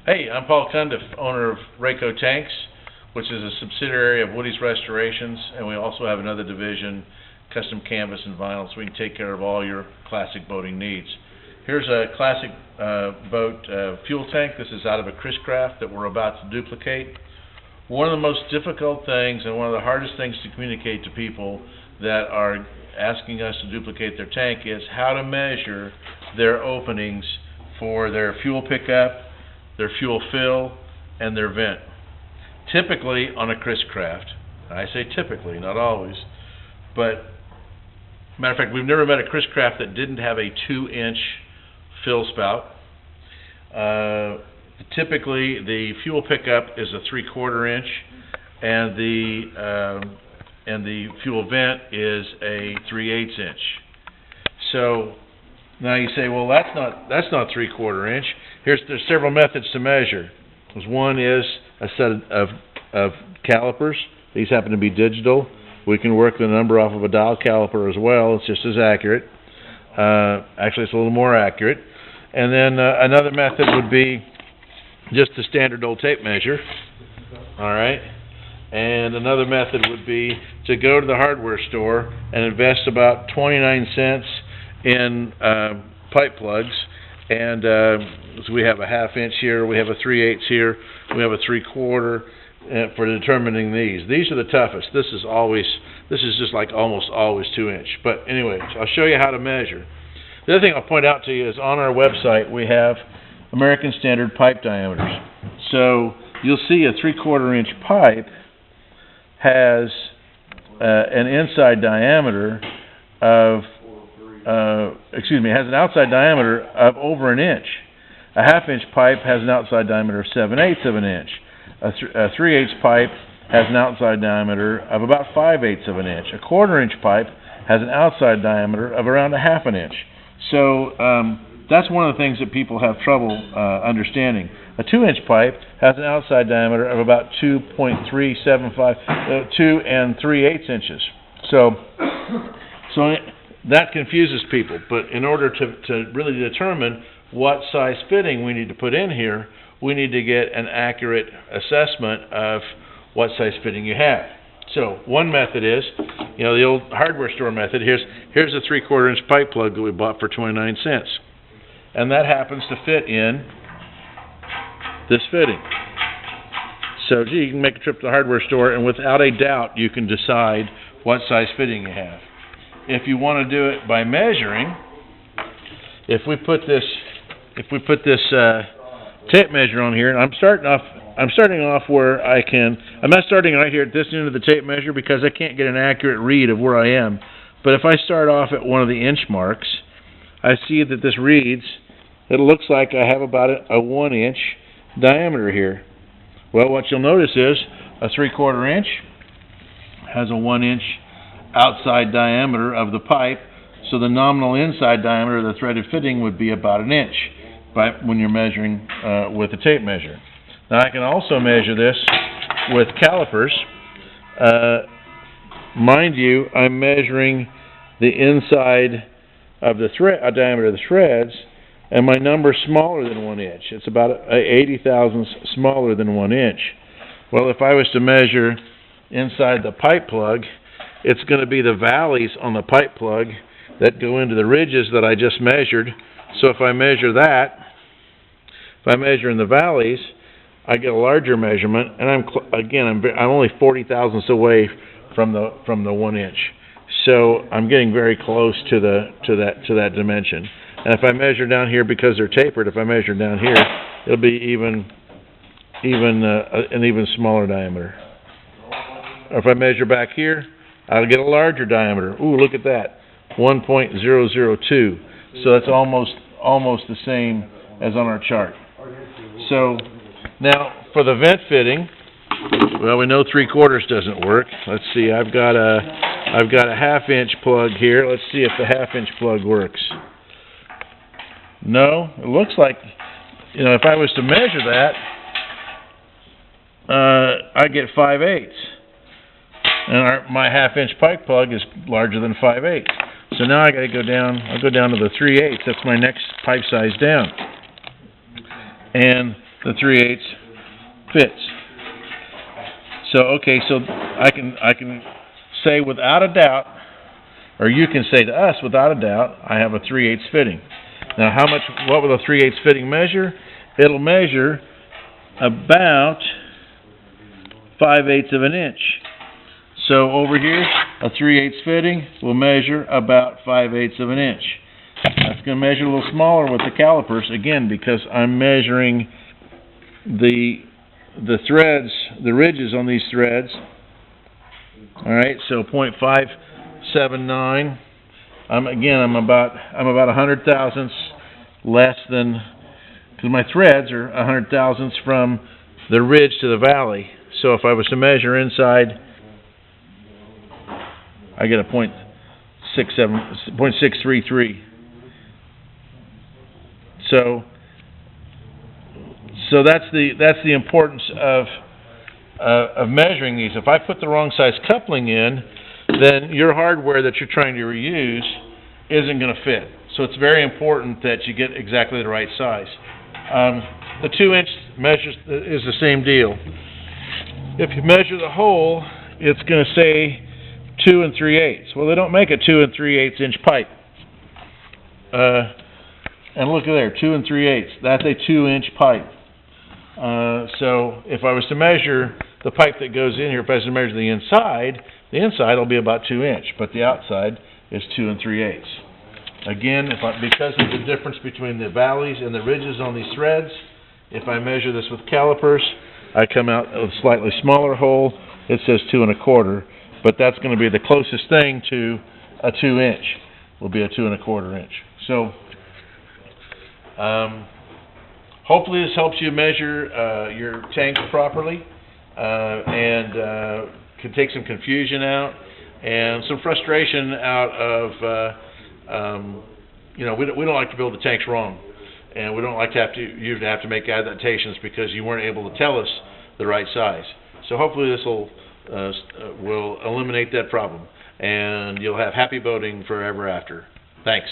Hey, I'm Paul Cundiff, owner of Rayco Tanks, which is a subsidiary of Woody's Restorations, and we also have another division, Custom Canvas and Vinyl, so we can take care of all your classic boating needs. Here's a classic boat fuel tank. This is out of a Chris-Craft that we're about to duplicate. One of the most difficult things and one of the hardest things to communicate to people that are asking us to duplicate their tank is how to measure their openings for their fuel pickup, their fuel fill, and their vent. Typically on a Chris-Craft, I say typically, not always, but matter of fact, we've never met a Chris-Craft that didn't have a 2-inch fill spout. Typically, the fuel pickup is a 3/4 inch, and the fuel vent is a 3/8 inch. So now you say, well, that's not 3/4 inch. There's several methods to measure. One is a set of calipers. These happen to be digital. We can work the number off of a dial caliper as well. It's just as accurate. Actually, it's a little more accurate. And then another method would be just the standard old tape measure. All right. And another method would be to go to the hardware store and invest about 29 cents in pipe plugs. And so we have a 1/2 inch here, we have a 3/8 here, we have a 3/4 for determining these. These are the toughest. This is just like almost always 2-inch. But anyway, I'll show you how to measure. The other thing I'll point out to you is on our website we have American Standard pipe diameters. So you'll see a 3/4 inch pipe has an inside diameter of has an outside diameter of over 1 inch. A 1/2 inch pipe has an outside diameter of 7/8 of an inch. A 3/8 pipe has an outside diameter of about 5/8 of an inch. A 1/4 inch pipe has an outside diameter of around 1/2 an inch. So that's one of the things that people have trouble understanding. A 2-inch pipe has an outside diameter of about 2.375, 2 3/8 inches. So that confuses people. But in order to really determine what size fitting we need to put in here, we need to get an accurate assessment of what size fitting you have. So one method is, the old hardware store method. Here's a 3/4 inch pipe plug that we bought for 29 cents. And that happens to fit in this fitting. So you can make a trip to the hardware store and without a doubt you can decide what size fitting you have. If you want to do it by measuring, if we put this tape measure on here, and I'm starting off where I can. I'm not starting right here at this end of the tape measure because I can't get an accurate read of where I am. But if I start off at one of the inch marks, I see that this reads, it looks like I have about a 1-inch diameter here. Well, what you'll notice is a 3/4 inch has a 1-inch outside diameter of the pipe, so the nominal inside diameter of the threaded fitting would be about 1 inch when you're measuring with a tape measure. Now I can also measure this with calipers. Mind you, I'm measuring the inside of the diameter of the threads, and my number's smaller than 1 inch. It's about 80 thousandths smaller than 1 inch. Well, if I was to measure inside the pipe plug, it's going to be the valleys on the pipe plug that go into the ridges that I just measured. So if I measure that, if I measure in the valleys, I get a larger measurement, and I'm only 40 thousandths away from the 1 inch. So I'm getting very close to that dimension. And if I measure down here, because they're tapered, if I measure down here, it'll be an even smaller diameter. Or if I measure back here, I'll get a larger diameter. Ooh, look at that, 1.002. So that's almost the same as on our chart. So now for the vent fitting, well, we know 3/4 doesn't work. Let's see, I've got a 1/2 inch plug here. Let's see if the 1/2 inch plug works. No, it looks like, if I was to measure that, I get 5/8. And my 1/2 inch pipe plug is larger than 5/8. So now I got to go down. I'll go down to the 3/8. That's my next pipe size down. And the 3/8 fits. So, okay, so I can say without a doubt, or you can say to us without a doubt, I have a 3/8 fitting. Now, what will a 3/8 fitting measure? It'll measure about 5/8 of an inch. So over here, a 3/8 fitting will measure about 5/8 of an inch. That's going to measure a little smaller with the calipers, again, because I'm measuring the threads, the ridges on these threads. All right, so 0.579. I'm about 100 thousandths less than, because my threads are 100 thousandths from the ridge to the valley. So if I was to measure inside, I get a 0.633. So that's the importance of measuring these. If I put the wrong size coupling in, then your hardware that you're trying to reuse isn't going to fit. So it's very important that you get exactly the right size. The 2-inch measures is the same deal. If you measure the hole, it's going to say 2 3/8. Well, they don't make a 2 3/8 inch pipe. And look at there, 2 3/8. That's a 2-inch pipe. So if I was to measure the pipe that goes in here, if I was to measure the inside will be about 2 inch, but the outside is 2 3/8. Again, because of the difference between the valleys and the ridges on these threads, if I measure this with calipers, I come out with a slightly smaller hole. It says 2 1/4, but that's going to be the closest thing to a 2-inch. Will be a 2 1/4 inch. So, hopefully this helps you measure your tank properly, and can take some confusion out and some frustration out of, we don't like to build the tanks wrong, and we don't like to you to have to make adaptations because you weren't able to tell us the right size. So hopefully this will eliminate that problem, and you'll have happy boating forever after. Thanks.